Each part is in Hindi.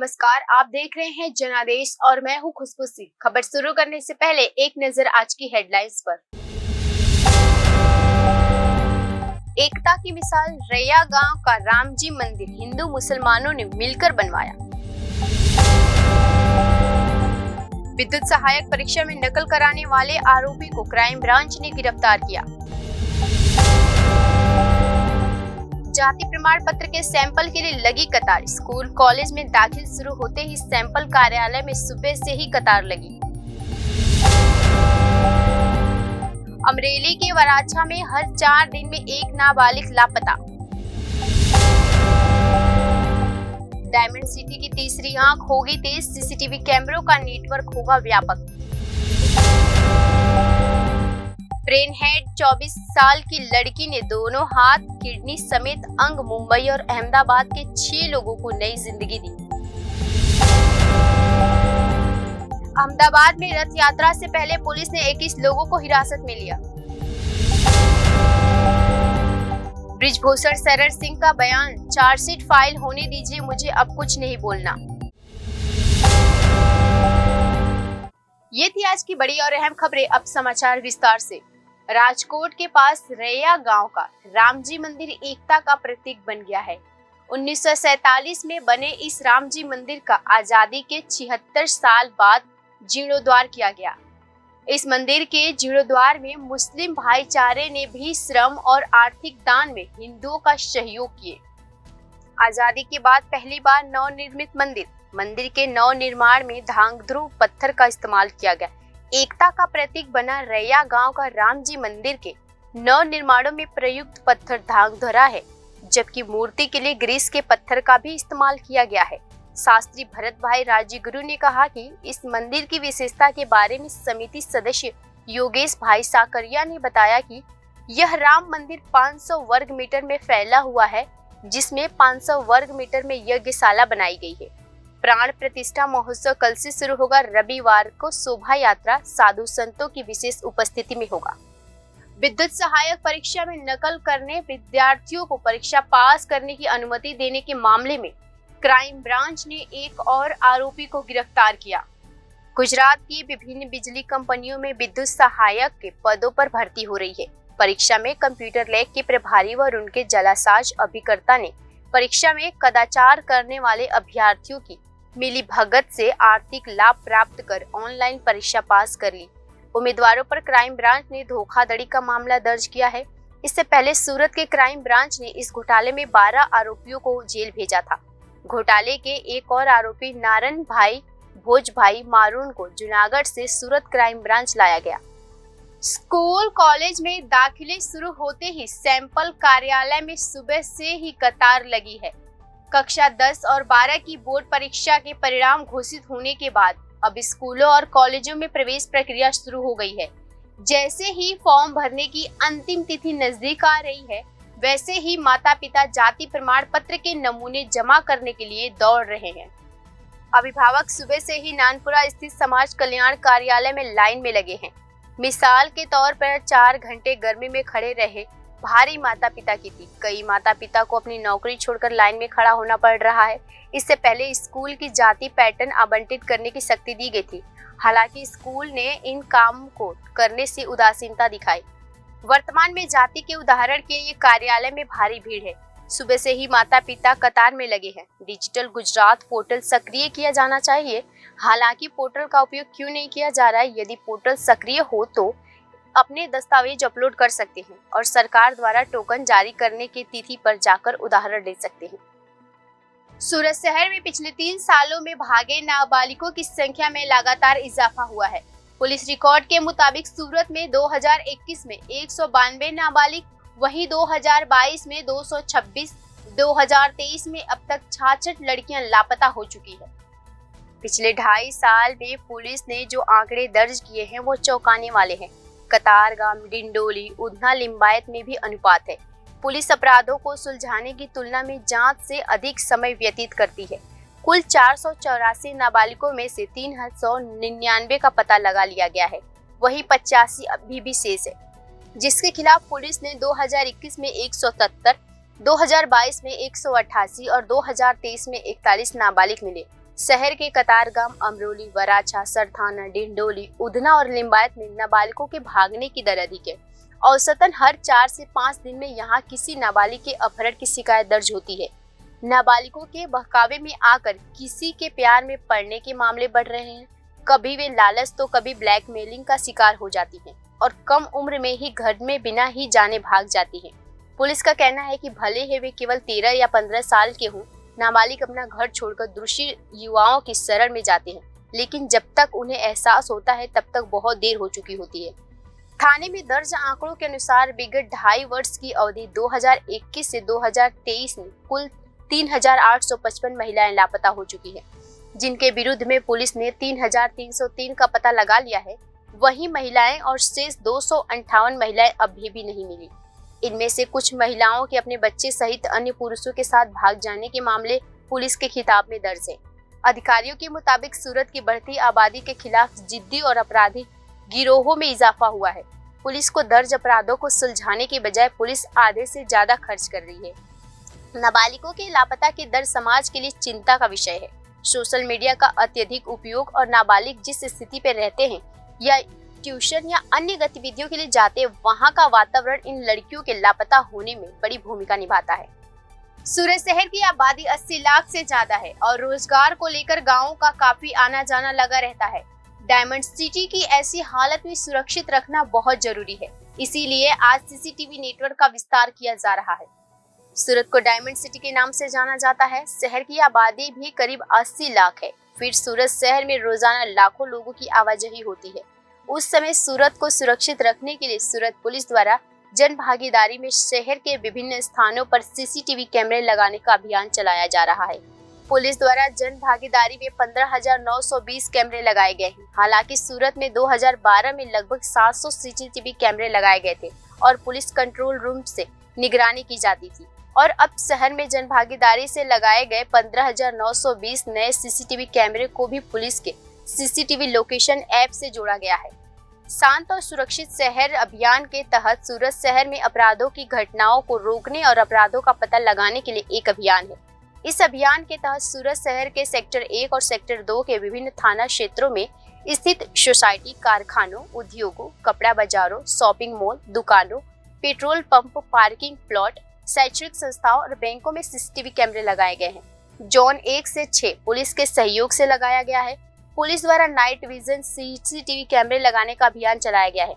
नमस्कार, आप देख रहे हैं जनादेश और मैं हूं खुशबू सिंह। खबर शुरू करने से पहले एक नजर आज की हेडलाइंस पर। एकता की मिसाल रैया गांव का राम जी मंदिर हिंदू मुसलमानों ने मिलकर बनवाया। विद्युत सहायक परीक्षा में नकल कराने वाले आरोपी को क्राइम ब्रांच ने गिरफ्तार किया। जाति प्रमाण पत्र के सैंपल के लिए लगी कतार। स्कूल कॉलेज में दाखिल शुरू होते ही सैंपल कार्यालय में सुबह से ही कतार लगी। अमरेली के वराछा में हर 4 दिन में एक नाबालिग लापता। डायमंड सिटी की तीसरी आंख होगी तेज। सीसीटीवी कैमरों का नेटवर्क होगा व्यापक। ब्रेन हेड 24 साल की लड़की ने दोनों हाथ, किडनी समेत अंग मुंबई और अहमदाबाद के 6 लोगों को नई जिंदगी दी। अहमदाबाद में रथ यात्रा से पहले पुलिस ने 21 लोगों को हिरासत में लिया। बृजभूषण शरण सिंह का बयान, चार्जशीट फाइल होने दीजिए, मुझे अब कुछ नहीं बोलना। ये थी आज की बड़ी और अहम खबरें। अब समाचार विस्तार से। राजकोट के पास रैया गांव का राम जी मंदिर एकता का प्रतीक बन गया है। 1947 में बने इस राम जी मंदिर का आजादी के 76 साल बाद जीर्णोद्धार किया गया। इस मंदिर के जीर्णोद्धार में मुस्लिम भाईचारे ने भी श्रम और आर्थिक दान में हिंदुओं का सहयोग किए। आजादी के बाद पहली बार नवनिर्मित मंदिर के नव निर्माण में धांगध्रुव पत्थर का इस्तेमाल किया गया। एकता का प्रतीक बना रैया गांव का राम जी मंदिर के नव निर्माणों में प्रयुक्त पत्थर धांगध्रा है, जबकि मूर्ति के लिए ग्रीस के पत्थर का भी इस्तेमाल किया गया है। शास्त्री भरत भाई राजगुरु ने कहा कि इस मंदिर की विशेषता के बारे में समिति सदस्य योगेश भाई साकरिया ने बताया कि यह राम मंदिर 500 वर्ग मीटर में फैला हुआ है, जिसमें 500 वर्ग मीटर में यज्ञशाला बनाई गई है। प्राण प्रतिष्ठा महोत्सव कल से शुरू होगा। रविवार को शोभा यात्रा साधु संतों की विशेष उपस्थिति में होगा। विद्युत सहायक परीक्षा में नकल करने विद्यार्थियों को परीक्षा पास करने की अनुमति देने के मामले में क्राइम ब्रांच ने एक और आरोपी को गिरफ्तार किया। गुजरात की विभिन्न बिजली कंपनियों में विद्युत सहायक के पदों पर भर्ती हो रही है। परीक्षा में कंप्यूटर लैब के प्रभारी व उनके जालसाज अभिकर्ता ने परीक्षा में कदाचार करने वाले अभ्यर्थियों की मिली भगत से आर्थिक लाभ प्राप्त कर ऑनलाइन परीक्षा पास कर ली। उम्मीदवारों पर क्राइम ब्रांच ने धोखाधड़ी का मामला दर्ज किया है। इससे पहले सूरत के क्राइम ब्रांच ने इस घोटाले में 12 आरोपियों को जेल भेजा था। घोटाले के एक और आरोपी नारायण भाई भोज भाई मारून को जूनागढ़ से सूरत क्राइम ब्रांच लाया गया। स्कूल कॉलेज में दाखिले शुरू होते ही सैंपल कार्यालय में सुबह से ही कतार लगी है। कक्षा 10 और 12 की बोर्ड परीक्षा के परिणाम घोषित होने के बाद अब स्कूलों और कॉलेजों में प्रवेश प्रक्रिया शुरू हो गई है। जैसे ही फॉर्म भरने की अंतिम तिथि नजदीक आ रही है, वैसे ही माता पिता जाति प्रमाण पत्र के नमूने जमा करने के लिए दौड़ रहे हैं। अभिभावक सुबह से ही नानपुरा स्थित समाज कल्याण कार्यालय में लाइन में लगे हैं। मिसाल के तौर पर 4 घंटे गर्मी में खड़े रहे भारी माता पिता की थी। कई माता पिता को अपनी नौकरी छोड़कर लाइन में खड़ा होना पड़ रहा है। इससे पहले स्कूल की जाति पैटर्न आवंटित करने की सख्ती दी गई थी। हालांकि स्कूल ने इन काम को करने से उदासीनता दिखाई। वर्तमान में जाति के उदाहरण के लिए कार्यालय में भारी भीड़ है। सुबह से ही माता पिता कतार में लगे हैं। डिजिटल गुजरात पोर्टल सक्रिय किया जाना चाहिए। हालांकि पोर्टल का उपयोग क्यों नहीं किया जा रहा है? यदि पोर्टल सक्रिय हो तो अपने दस्तावेज अपलोड कर सकते हैं और सरकार द्वारा टोकन जारी करने की तिथि पर जाकर उदाहरण ले सकते हैं। सूरत शहर में पिछले 3 सालों में भागे नाबालिगों की संख्या में लगातार इजाफा हुआ है। पुलिस रिकॉर्ड के मुताबिक सूरत में 2021 में 192 नाबालिग, वहीं 2022 में 226, 2023 में अब तक 66 लड़कियां लापता हो चुकी है। पिछले 2.5 साल में पुलिस ने जो आंकड़े दर्ज किए हैं वो चौंकाने वाले हैं। कतारगाम, डिंडोली, उधना, लिंबायत में भी अनुपात है। पुलिस अपराधों को सुलझाने की तुलना में जांच से अधिक समय व्यतीत करती है। कुल 484 नाबालिगों में से 399 का पता लगा लिया गया है, वहीं 85 अभी भी शेष है, जिसके खिलाफ पुलिस ने 2021 में 177, 2022 में 188 और 2023 में 41 नाबालिग मिले। शहर के कतारगाम, अमरोली, वराछा, सरथाना, डिंडोली, उधना और लिंबायत में नाबालिगों के भागने की दर अधिक है। औसतन हर 4 से 5 दिन में यहाँ किसी नाबालिग के अपहरण की शिकायत दर्ज होती है। नाबालिगों के बहकावे में आकर किसी के प्यार में पड़ने के मामले बढ़ रहे हैं। कभी वे लालच तो कभी ब्लैकमेलिंग का शिकार हो जाती हैं और कम उम्र में ही घर में बिना ही जाने भाग जाती हैं। पुलिस का कहना है कि भले ही वे केवल 13 या 15 साल के हों, नाबालिग अपना घर छोड़कर दूसरी युवाओं की शरण में जाते हैं, लेकिन जब तक उन्हें एहसास होता है तब तक बहुत देर हो चुकी होती है। थाने में दर्ज आंकड़ों के अनुसार विगत 2.5 वर्ष की अवधि 2021 से 2023 में कुल 3,855 महिलाएं लापता हो चुकी हैं, जिनके विरुद्ध में पुलिस ने 3,303 का पता लगा लिया है। वहीं महिलाएं और शेष 258 महिलाएं अभी भी नहीं मिली। इनमें से कुछ महिलाओं के अपने बच्चे सहित अन्य पुरुषों के साथ भाग जाने के मामले पुलिस के खिताब में दर्ज हैं। अधिकारियों के मुताबिक सूरत की बढ़ती आबादी के खिलाफ जिद्दी और अपराधी गिरोहों में इजाफा हुआ है। पुलिस को दर्ज अपराधों को सुलझाने के बजाय पुलिस आधे से ज्यादा खर्च कर रही है। नाबालिगों के लापता की दर समाज के लिए चिंता का विषय है। सोशल मीडिया का अत्यधिक उपयोग और नाबालिग जिस स्थिति पे रहते हैं या ट्यूशन या अन्य गतिविधियों के लिए जाते हैं, वहाँ का वातावरण इन लड़कियों के लापता होने में बड़ी भूमिका निभाता है। सूरत शहर की आबादी 80 लाख से ज्यादा है और रोजगार को लेकर गाँवों का काफी आना जाना लगा रहता है। डायमंड सिटी की ऐसी हालत में सुरक्षित रखना बहुत जरूरी है, इसीलिए आज सीसीटीवी नेटवर्क का विस्तार किया जा रहा है। सूरत को डायमंड सिटी के नाम से जाना जाता है। शहर की आबादी भी करीब 80 लाख है। फिर सूरत शहर में रोजाना लाखों लोगों की आवाजाही होती है। उस समय सूरत को सुरक्षित रखने के लिए सूरत पुलिस द्वारा जन भागीदारी में शहर के विभिन्न स्थानों पर सीसीटीवी कैमरे लगाने का अभियान चलाया जा रहा है। पुलिस द्वारा जन भागीदारी में 15,920 कैमरे लगाए गए हैं। हालांकि सूरत में 2012 में लगभग 700 सीसीटीवी कैमरे लगाए गए थे और पुलिस कंट्रोल रूम से निगरानी की जाती थी। और अब शहर में जन भागीदारी से लगाए गए 15,920 नए सीसीटीवी कैमरे को भी पुलिस के सीसीटीवी लोकेशन ऐप से जोड़ा गया है। शांत और सुरक्षित शहर अभियान के तहत सूरत शहर में अपराधों की घटनाओं को रोकने और अपराधों का पता लगाने के लिए एक अभियान है। इस अभियान के तहत सूरत शहर के सेक्टर 1 और सेक्टर 2 के विभिन्न थाना क्षेत्रों में स्थित सोसाइटी, कारखानों, उद्योगों, कपड़ा बाजारों, शॉपिंग मॉल, दुकानों, पेट्रोल पंप, पार्किंग प्लॉट, शैक्षणिक संस्थाओं और बैंकों में सीसीटीवी कैमरे लगाए गए हैं। जोन 1 से 6 पुलिस के सहयोग से लगाया गया है। पुलिस द्वारा नाइट विजन सीसीटीवी कैमरे लगाने का अभियान चलाया गया है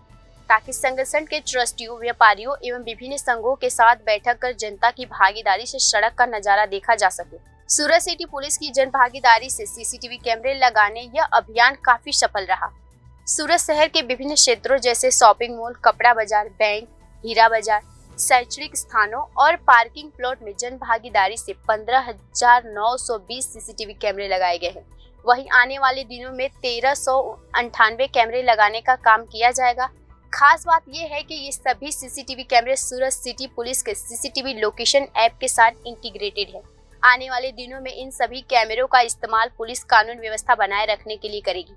ताकि संगठन के ट्रस्टियों, व्यापारियों एवं विभिन्न संघों के साथ बैठक कर जनता की भागीदारी से सड़क का नजारा देखा जा सके। सूरत सिटी पुलिस की जन भागीदारी से सीसीटीवी कैमरे लगाने यह अभियान काफी सफल रहा। सूरत शहर के विभिन्न क्षेत्रों जैसे शॉपिंग मॉल, कपड़ा बाजार, बैंक, हीरा बाजार, शैक्षणिक स्थानों और पार्किंग प्लॉट में जन भागीदारी से 15,920 सीसीटीवी कैमरे लगाए गए हैं। वहीं आने वाले दिनों में 1,398 कैमरे लगाने का काम किया जाएगा। खास बात यह है कि ये सभी सीसीटीवी कैमरे सूरत सिटी पुलिस के सीसीटीवी लोकेशन ऐप के साथ इंटीग्रेटेड है। आने वाले दिनों में इन सभी कैमरों का इस्तेमाल पुलिस कानून व्यवस्था बनाए रखने के लिए करेगी।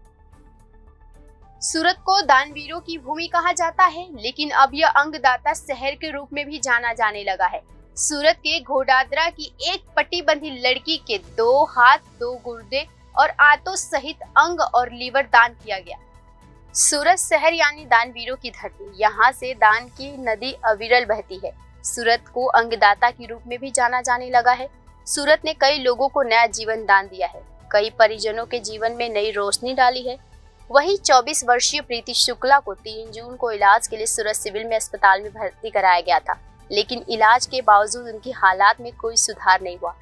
सूरत को दानवीरों की भूमि कहा जाता है, लेकिन अब यह अंगदाता शहर के रूप में भी जाना जाने लगा है। सूरत के घोडादरा की एक पट्टीबंधी लड़की के 2 हाथ, 2 गुर्दे और आंतों सहित अंग और लीवर दान किया गया। सूरत शहर यानी दानवीरों की धरती, यहाँ से दान की नदी अविरल बहती है। सूरत को अंगदाता के रूप में भी जाना जाने लगा है। सूरत ने कई लोगों को नया जीवन दान दिया है, कई परिजनों के जीवन में नई रोशनी डाली है। वहीं 24 वर्षीय प्रीति शुक्ला को 3 जून को इलाज के लिए सूरत सिविल में अस्पताल में भर्ती कराया गया था, लेकिन इलाज के बावजूद उनकी हालात में कोई सुधार नहीं हुआ।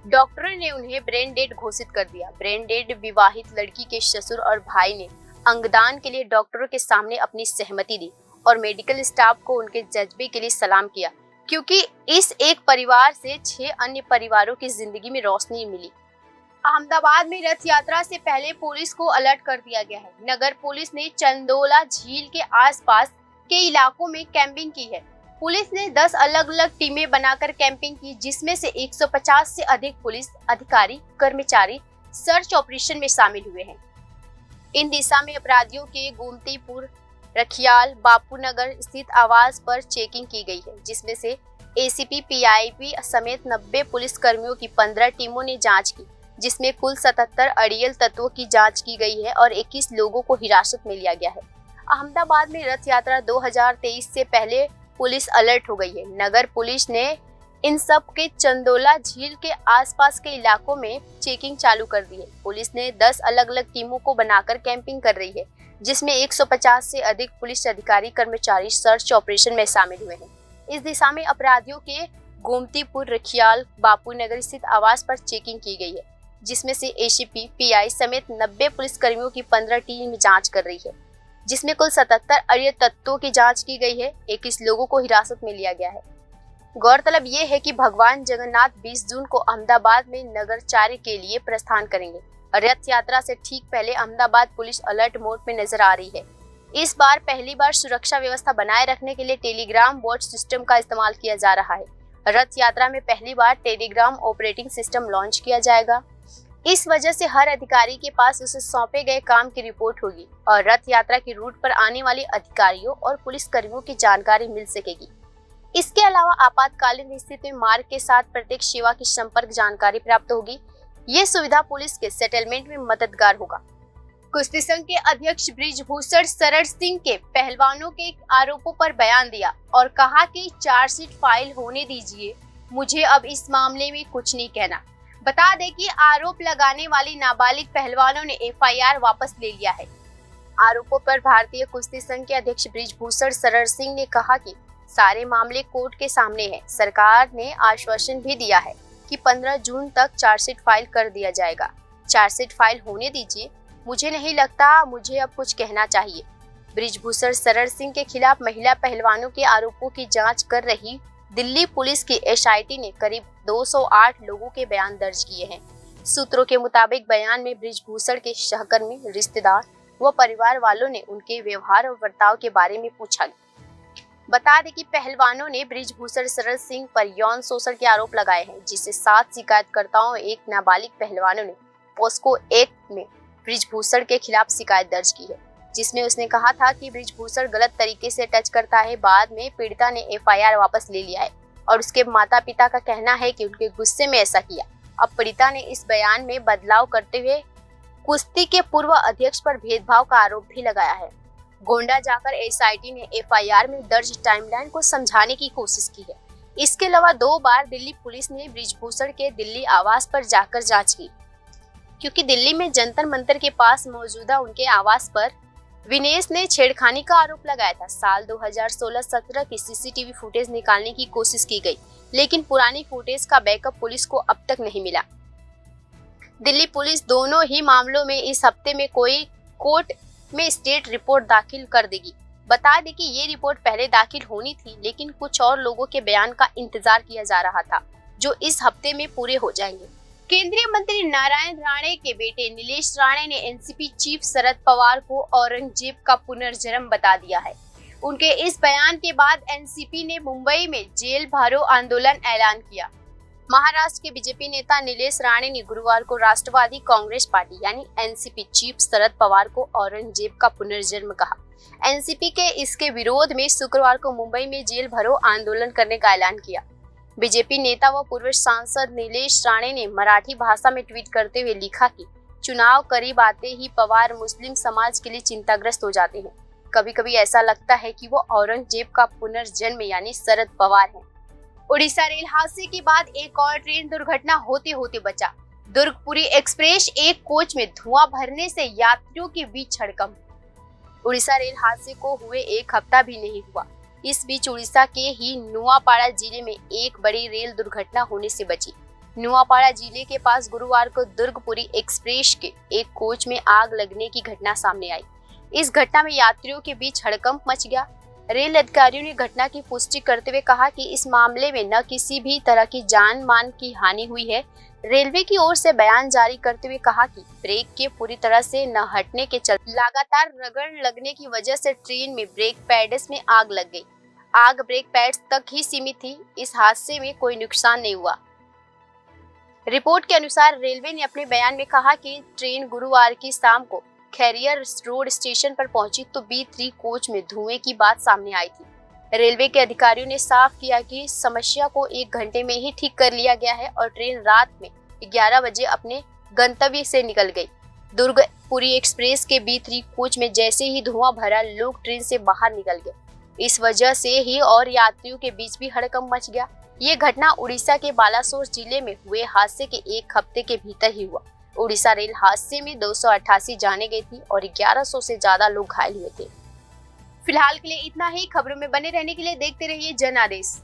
डॉक्टरों ने उन्हें ब्रेन डेड घोषित कर दिया। ब्रेन डेड विवाहित लड़की के ससुर और भाई ने अंगदान के लिए डॉक्टरों के सामने अपनी सहमति दी और मेडिकल स्टाफ को उनके जज्बे के लिए सलाम किया, क्योंकि इस एक परिवार से 6 अन्य परिवारों की जिंदगी में रोशनी मिली। अहमदाबाद में रथ यात्रा से पहले पुलिस को अलर्ट कर दिया गया है। नगर पुलिस ने चंदोला झील के आसपास के इलाकों में कैंपिंग की है। पुलिस ने 10 अलग अलग टीमें बनाकर कैंपिंग की, जिसमें से 150 से अधिक पुलिस अधिकारी कर्मचारी सर्च ऑपरेशन में शामिल हुए हैं। इन दिशा में अपराधियों के गोमतीपुर, रखियाल, बापूनगर स्थित आवास पर चेकिंग की गई है, जिसमें से एसीपी, पीआईपी समेत 90 पुलिस कर्मियों की 15 टीमों ने जांच की, जिसमें कुल 77 अड़ियल तत्वों की जांच की गई है और 21 लोगों को हिरासत में लिया गया है। अहमदाबाद में रथ यात्रा 2023 से पहले पुलिस अलर्ट हो गई है। नगर पुलिस ने इन सब के चंदोला झील के आसपास के इलाकों में चेकिंग चालू कर दी है। पुलिस ने 10 अलग अलग टीमों को बनाकर कैंपिंग कर रही है, जिसमें 150 से अधिक पुलिस अधिकारी कर्मचारी सर्च ऑपरेशन में शामिल हुए हैं। इस दिशा में अपराधियों के गोमतीपुर, रखियाल, बापू नगर स्थित आवास पर चेकिंग की गई है, जिसमें से एसीपी, पीआई समेत 90 पुलिस कर्मियों की 15 टीम जांच कर रही है, जिसमें कुल 77 अड़ियल तत्वों की जांच की गई है। 21 लोगों को हिरासत में लिया गया है। गौरतलब ये है कि भगवान जगन्नाथ 20 जून को अहमदाबाद में नगरचार्य के लिए प्रस्थान करेंगे। रथ यात्रा से ठीक पहले अहमदाबाद पुलिस अलर्ट मोड में नजर आ रही है। इस बार पहली बार सुरक्षा व्यवस्था बनाए रखने के लिए टेलीग्राम बॉट सिस्टम का इस्तेमाल किया जा रहा है। रथ यात्रा में पहली बार टेलीग्राम ऑपरेटिंग सिस्टम लॉन्च किया जाएगा। इस वजह से हर अधिकारी के पास उसे सौंपे गए काम की रिपोर्ट होगी और रथ यात्रा की रूट पर आने वाले अधिकारियों और पुलिस कर्मियों की जानकारी मिल सकेगी। इसके अलावा आपातकालीन स्थिति में मार्ग के साथ प्रत्येक सेवा की संपर्क जानकारी प्राप्त होगी। ये सुविधा पुलिस के सेटलमेंट में मददगार होगा। कुश्ती संघ के अध्यक्ष बृजभूषण शरण सिंह के पहलवानों के आरोपों पर बयान दिया और कहा कि चार्जशीट फाइल होने दीजिए, मुझे अब इस मामले में कुछ नहीं कहना। बता दें कि आरोप लगाने वाली नाबालिग पहलवानों ने एफआईआर वापस ले लिया है। आरोपों पर भारतीय कुश्ती संघ के अध्यक्ष बृजभूषण शरण सिंह ने कहा कि सारे मामले कोर्ट के सामने हैं। सरकार ने आश्वासन भी दिया है कि 15 जून तक चार्जशीट फाइल कर दिया जाएगा। चार्जशीट फाइल होने दीजिए, मुझे नहीं लगता मुझे अब कुछ कहना चाहिए। बृजभूषण शरण सिंह के खिलाफ महिला पहलवानों के आरोपों की जांच कर रही दिल्ली पुलिस की एसआईटी ने करीब 208 लोगों के बयान दर्ज किए हैं। सूत्रों के मुताबिक बयान में बृजभूषण के सहकर्मी, रिश्तेदार व परिवार वालों ने उनके व्यवहार और बर्ताव के बारे में पूछा। बता दें कि पहलवानों ने बृजभूषण शरण सिंह पर यौन शोषण के आरोप लगाए हैं, जिससे 7 शिकायतकर्ताओं एक नाबालिग पहलवानों ने पोस्को एक्ट में बृजभूषण के खिलाफ शिकायत दर्ज की है, जिसमें उसने कहा था कि बृजभूषण गलत तरीके से टच करता है। बाद में पीड़िता ने एफआईआर वापस ले लिया है और उसके माता पिता का कहना है कि उनके गुस्से में ऐसा किया। अब पीड़िता ने इस बयान में बदलाव करते हुए कुश्ती के पूर्व अध्यक्ष पर भेदभाव का आरोप भी लगाया है। गोंडा जाकर एसआईटी ने एफआईआर में दर्ज टाइमलाइन को समझाने की कोशिश की है। इसके अलावा 2 बार दिल्ली पुलिस ने बृजभूषण के दिल्ली आवास पर जाकर जांच की, क्योंकि दिल्ली में जंतर मंतर के पास मौजूदा उनके आवास पर विनेश ने छेड़खानी का आरोप लगाया था। साल 2016-17 की सीसीटीवी फुटेज निकालने की कोशिश की गई, लेकिन पुरानी फुटेज का बैकअप पुलिस को अब तक नहीं मिला। दिल्ली पुलिस दोनों ही मामलों में इस हफ्ते में कोई कोर्ट में स्टेट रिपोर्ट दाखिल कर देगी। बता दें कि ये रिपोर्ट पहले दाखिल होनी थी, लेकिन कुछ और लोगों के बयान का इंतजार किया जा रहा था, जो इस हफ्ते में पूरे हो जाएंगे। केंद्रीय मंत्री नारायण राणे के बेटे नीलेश राणे ने एनसीपी चीफ शरद पवार को औरंगजेब का पुनर्जन्म बता दिया है। उनके इस बयान के बाद एनसीपी ने मुंबई में जेल भरो आंदोलन ऐलान किया। महाराष्ट्र के बीजेपी नेता नीलेश राणे ने गुरुवार को राष्ट्रवादी कांग्रेस पार्टी यानी एनसीपी चीफ शरद पवार को औरंगजेब का पुनर्जन्म कहा। एनसीपी के इसके विरोध में शुक्रवार को मुंबई में जेल भरो आंदोलन करने का ऐलान किया। बीजेपी नेता व पूर्व सांसद नीलेश राणे ने मराठी भाषा में ट्वीट करते हुए लिखा कि चुनाव करीब आते ही पवार मुस्लिम समाज के लिए चिंताग्रस्त हो जाते हैं। कभी कभी ऐसा लगता है कि वो औरंगजेब का पुनर्जन्म यानी शरद पवार हैं। उड़ीसा रेल हादसे के बाद एक और ट्रेन दुर्घटना होते होते बचा। दुर्ग पुरी एक्सप्रेस एक कोच में धुआं भरने से यात्रियों के बीच हड़कंप। उड़ीसा रेल हादसे को हुए 1 हफ्ता भी नहीं हुआ। इस बीच उड़ीसा के ही नुआपाड़ा जिले में एक बड़ी रेल दुर्घटना होने से बची। नुआपाड़ा जिले के पास गुरुवार को दुर्ग पुरी एक्सप्रेस के एक कोच में आग लगने की घटना सामने आई। इस घटना में यात्रियों के बीच हड़कंप मच गया। रेल अधिकारियों ने घटना की पुष्टि करते हुए कहा कि इस मामले में न किसी भी तरह की जान मान की हानि हुई है। रेलवे की ओर से बयान जारी करते हुए कहा कि ब्रेक के पूरी तरह से न हटने के चलते लगातार रगड़ लगने की वजह से ट्रेन में ब्रेक पैड्स में आग लग गई। आग ब्रेक पैड्स तक ही सीमित थी। इस हादसे में कोई नुकसान नहीं हुआ। रिपोर्ट के अनुसार रेलवे ने अपने बयान में कहा कि ट्रेन गुरुवार की शाम को खैरियर रोड स्टेशन पर पहुंची तो B3 कोच में धुएं की बात सामने आई थी। रेलवे के अधिकारियों ने साफ किया कि समस्या को 1 घंटे में ही ठीक कर लिया गया है और ट्रेन रात में 11 बजे अपने गंतव्य से निकल गई। दुर्ग पुरी एक्सप्रेस के B3 कोच में जैसे ही धुआं भरा, लोग ट्रेन से बाहर निकल गए। इस वजह से ही और यात्रियों के बीच भी हड़कंप मच गया। ये घटना उड़ीसा के बालासोर जिले में हुए हादसे के एक हफ्ते के भीतर ही हुआ। उड़ीसा रेल हादसे में 288 जाने गई थी और 1100 से ज्यादा लोग घायल हुए थे। फिलहाल के लिए इतना ही। खबरों में बने रहने के लिए देखते रहिए जन आदेश।